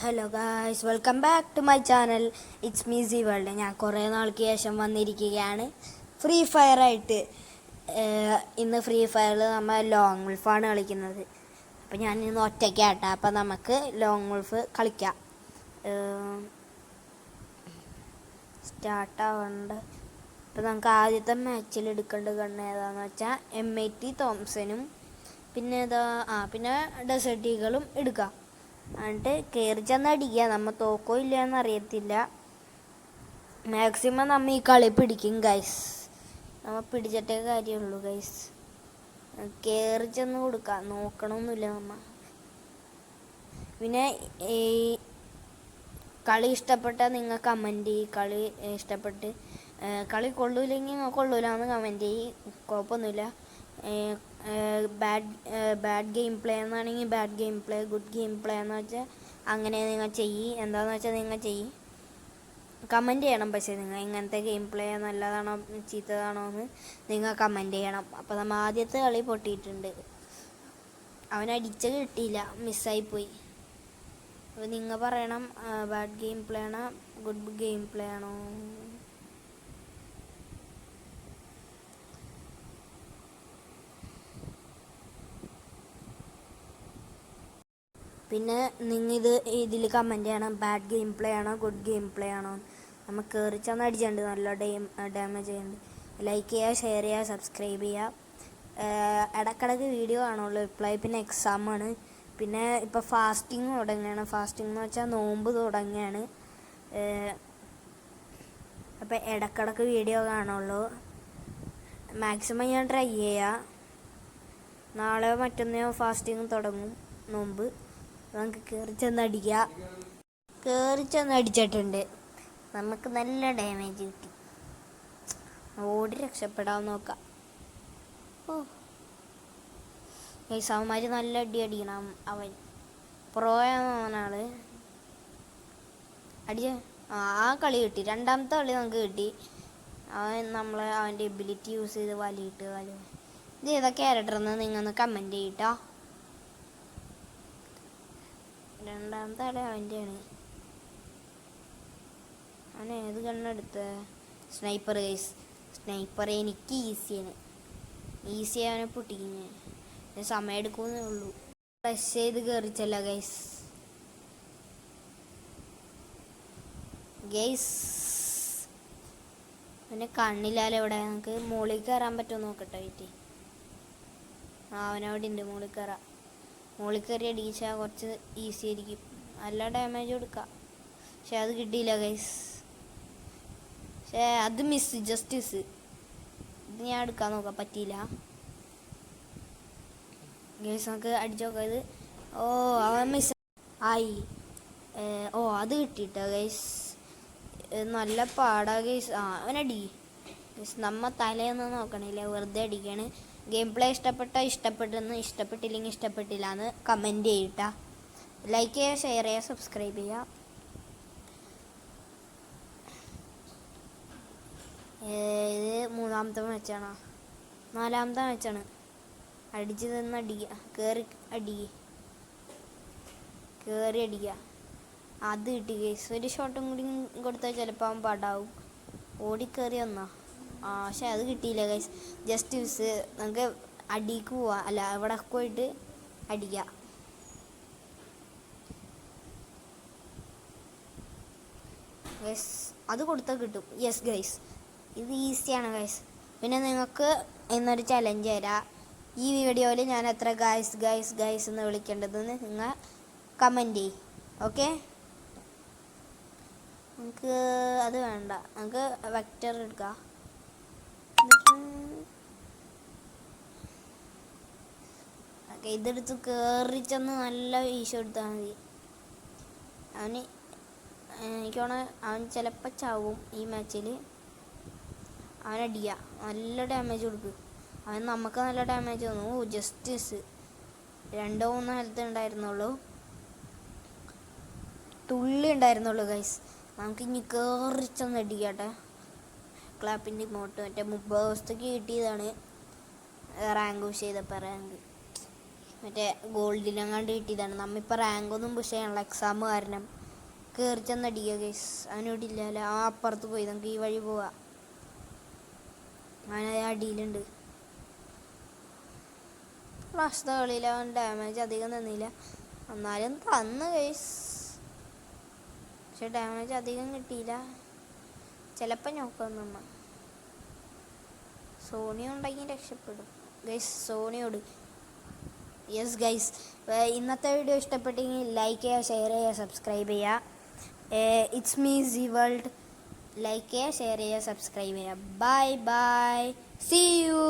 Hello guys, welcome back to my channel. It's missy world. ഞാൻ കുറേ നാൾക്ക് ശേഷം വന്നിരിക്കുകയാണ് ഫ്രീ ഫയറായിട്ട്. ഇന്ന് ഫ്രീ ഫയറിൽ നമ്മൾ ലോങ് വുൾഫാണ് കളിക്കുന്നത്. അപ്പോൾ ഞാൻ ഇന്ന് ഒറ്റയ്ക്കാട്ടെ. അപ്പോൾ നമുക്ക് ലോങ് വുൾഫ് കളിക്കാം. സ്റ്റാർട്ടാവുന്നുണ്ട്. അപ്പോൾ നമുക്ക് ആദ്യത്തെ മാച്ചിൽ എടുക്കേണ്ട ഗണ്ണ് ഏതാണെന്ന് വെച്ചാൽ M80 തോംസനും പിന്നെ പിന്നെ ഡെസേർട്ട് ഈഗിളും എടുക്കാം. എന്നിട്ട് കയറി ചെന്ന് അടിക്കുക. നമ്മൾ തോക്കോ ഇല്ലയെന്ന് അറിയത്തില്ല. മാക്സിമം നമ്മൾ ഈ കളി പിടിക്കും ഗൈസ്. നമ്മൾ പിടിച്ചിട്ടേ കാര്യമുള്ളൂ ഗൈസ്. കയറി ചെന്ന് കൊടുക്കുക, നോക്കണമൊന്നുമില്ല നമ്മൾ. പിന്നെ ഈ കളി ഇഷ്ടപ്പെട്ടാൽ നിങ്ങൾ കമൻറ്റ് ചെയ്യും. കളി ഇഷ്ടപ്പെട്ട് കളി കൊള്ളൂല്ലെങ്കിൽ കൊള്ളൂല എന്ന് കമൻറ്റ് ചെയ്യും. കുഴപ്പമൊന്നുമില്ല. ബാഡ് ഗെയിം പ്ലേ എന്നാണെങ്കിൽ bad game play, good game play എന്ന് വെച്ചാൽ അങ്ങനെ നിങ്ങൾ ചെയ്യും. എന്താണെന്ന് വെച്ചാൽ നിങ്ങൾ ചെയ്യും. കമൻറ്റ് ചെയ്യണം. പക്ഷേ നിങ്ങൾ ഇങ്ങനത്തെ ഗെയിം പ്ലേ നല്ലതാണോ ചീത്തതാണോ എന്ന് നിങ്ങൾ കമൻറ്റ് ചെയ്യണം. അപ്പോൾ നമ്മൾ ആദ്യത്തെ കളി പൊട്ടിയിട്ടുണ്ട്. അവനടിച്ച കിട്ടിയില്ല, മിസ്സായിപ്പോയി. അപ്പോൾ നിങ്ങൾ പറയണം ബാഡ് ഗെയിം പ്ലേ ആണോ ഗുഡ് ഗെയിം പ്ലേ ആണോ. പിന്നെ നിങ്ങൾ ഇതിൽ കമൻറ്റ് ചെയ്യണം ബാഡ് ഗെയിം പ്ലേ ആണോ ഗുഡ് ഗെയിം പ്ലേ ആണോ. നമ്മൾ കയറി ചെന്ന് അടിച്ചിട്ടുണ്ട്, നല്ല ഡാമേജ് ചെയ്യുന്നുണ്ട്. ലൈക്ക് ചെയ്യുക, ഷെയർ ചെയ്യുക, സബ്സ്ക്രൈബ് ചെയ്യുക. ഇടയ്ക്കിടയ്ക്ക് വീഡിയോ കാണുള്ളൂ. ഇപ്പോഴായി പിന്നെ എക്സാമാണ്. പിന്നെ ഇപ്പോൾ ഫാസ്റ്റിംഗ് തുടങ്ങുകയാണ്. ഫാസ്റ്റിംഗ് എന്ന് വെച്ചാൽ നോമ്പ് തുടങ്ങുകയാണ്. അപ്പോൾ ഇടയ്ക്കിടയ്ക്ക് വീഡിയോ കാണുള്ളൂ. മാക്സിമം ഞാൻ ട്രൈ ചെയ്യാം. നാളെ മറ്റന്നോ ഫാസ്റ്റിംഗ് തുടങ്ങും, നോമ്പ്. നമുക്ക് കയറി ചെന്നടിക്കുക. കയറി ചെന്നടിച്ചിട്ടുണ്ട്. നമുക്ക് നല്ല ഡാമേജ് കിട്ടി. ഓടി രക്ഷപ്പെടാൻ നോക്കാം. അവന്മാർ നല്ല അടി അടിക്കണം. അവൻ പ്രോയാണാള് അടിച്ച ആ കളി കിട്ടി. രണ്ടാമത്തെ കളി നമുക്ക് കിട്ടി. അവൻ്റെ എബിലിറ്റി യൂസ് ചെയ്ത് വലിയിട്ട് ഇത് ഏതാ ക്യാരക്ടറെന്ന് നിങ്ങളൊന്ന് കമൻറ്റ് ചെയ്യട്ടോ. രണ്ടാമത്തെ കളി അവൻ്റെയാണ്. അവൻ ഏത് കണ്ണെടുത്ത് സ്നൈപ്പർ ഗൈസ്. സ്നൈപ്പർ എനിക്ക് ഈസിയാണ്. ഈസി അവനെ പൊട്ടിക്കുന്നു. സമയം എടുക്കുമെന്നേ ഉള്ളൂ. ഫ്രഷ് ചെയ്ത് കയറിച്ചല്ല ഗൈസ്. അവനെ കണ്ണില്ലാലോ. ഇവിടെ നമുക്ക് മുകളിൽ കയറാൻ പറ്റുമോ നോക്കട്ടെ. വീട്ടിൽ അവനവിടെ ഉണ്ട്. മുകളിൽ കയറാം. മുകളിൽ കയറി അടിച്ചാൽ കുറച്ച് ഈസി ആയിരിക്കും. നല്ല ഡാമേജ് കൊടുക്കാം. പക്ഷെ അത് കിട്ടിയില്ല ഗൈസ്. പക്ഷേ അത് മിസ്, ജസ്റ്റ് മിസ്. ഇത് ഞാൻ എടുക്കാൻ നോക്കാം, പറ്റിയില്ല ഗൈസ്. നമുക്ക് അടിച്ചു നോക്കാം ഇത്. അവൻ മിസ് ആയി. അത് കിട്ടിയിട്ടോ ഗൈസ്. നല്ല പാടാ ഗൈസ്. അവനടി ഗൈസ്. നമ്മ തലയൊന്നും നോക്കണില്ല, വെറുതെ അടിക്കാണ്. ഗെയിം പ്ലേ ഇഷ്ടപ്പെട്ടെന്ന്, ഇഷ്ടപ്പെട്ടില്ലെങ്കിൽ ഇഷ്ടപ്പെട്ടില്ല എന്ന് കമൻറ്റ് ചെയ്യട്ടാ. ലൈക്ക് ചെയ്യുക, ഷെയർ ചെയ്യുക, സബ്സ്ക്രൈബ് ചെയ്യുക. ഇത് മൂന്നാമത്തെ മാച്ചാണോ നാലാമത്തെ മാച്ചാണ്. അടിച്ച് നിന്ന് അടിക്കുക, കയറി അടിക്കുക. അത് കിട്ടി ഗൈസ്. ഒരു ഷോട്ടും കൂടി കൊടുത്താൽ ചിലപ്പോൾ അവൻ പടാവും. ഓടിക്കയറി വന്നാ. പക്ഷെ അത് കിട്ടിയില്ല ഗൈസ്. Just use. നമുക്ക് അടിക്ക് പോവാം. അല്ല, അവിടെ പോയിട്ട് അടിക്കുക. ഗൈസ് അത് കൊടുത്താൽ കിട്ടും. യെസ് ഗൈസ്, ഇത് ഈസിയാണ് ഗൈസ്. പിന്നെ നിങ്ങൾക്ക് എന്നൊരു ചലഞ്ച് തരാം. ഈ വീഡിയോയിൽ ഞാൻ എത്ര ഗൈസ് എന്ന് വിളിക്കേണ്ടതെന്ന് നിങ്ങൾ കമൻറ്റ് ചെയ്യും. ഓക്കെ, നമുക്ക് അത് വേണ്ട. നമുക്ക് വെക്റ്റർ എടുക്കാം. ഇതെടുത്ത് കയറി ചെന്ന് നല്ല വീശം എടുത്താൽ മതി. എനിക്കാണ് അവൻ ചിലപ്പോൾ ചാവും ഈ മാച്ചിൽ. അവനടിക്കുക, നല്ല ഡാമേജ് കൊടുക്കും. അവൻ നമുക്ക് നല്ല ഡാമേജ് തന്നു. ജസ്റ്റിസ് 2-3 ഹെൽത്ത് ഉണ്ടായിരുന്നുള്ളൂ, തുള്ളി ഉണ്ടായിരുന്നുള്ളൂ ഗൈസ്. നമുക്ക് ഇനി കയറി ചെന്ന് അടിക്കട്ടെ. ക്ലാപ്പിൻ്റെ ഇമോട്ട് മറ്റേ 30 ദിവസത്തേക്ക് കിട്ടിയതാണ്. റാങ്ക് പുഷ് ചെയ്തപ്പോൾ റാങ്ക് മറ്റേ ഗോൾഡിനെങ്ങാണ്ട് കിട്ടിയതാണ്. നമ്മിപ്പോൾ റാങ്കൊന്നും പുഷ് ചെയ്യണല്ലോ എക്സാം കാരണം. കയറി ചെന്നടിക്കുക ഗൈസ്. അവനോട് ഇല്ലല്ലോ, ആ അപ്പുറത്ത് പോയി. നമുക്ക് ഈ വഴി പോവാം. അവൻ അടിയിലുണ്ട്. ലാസ്റ്റത്തെ കളിയിൽ അവൻ ഡാമേജ് അധികം തന്നില്ല, എന്നാലും തന്നു ഗൈസ്. പക്ഷെ ഡാമേജ് അധികം കിട്ടിയില്ല. ചിലപ്പോൾ നോക്കാം നമ്മ സോണി ഉണ്ടെങ്കിൽ രക്ഷപ്പെടും ഗൈസ്. സോണിയോട് യെസ് ഗൈസ്. ഇന്നത്തെ വീഡിയോ ഇഷ്ടപ്പെട്ടെങ്കിൽ ലൈക്ക് ചെയ്യുക, ഷെയർ ചെയ്യുക, സബ്സ്ക്രൈബ് ചെയ്യുക. It's me C world. Like ചെയ്യുക, ഷെയർ ചെയ്യുക, സബ്സ്ക്രൈബ് ചെയ്യുക. Bye bye, see U.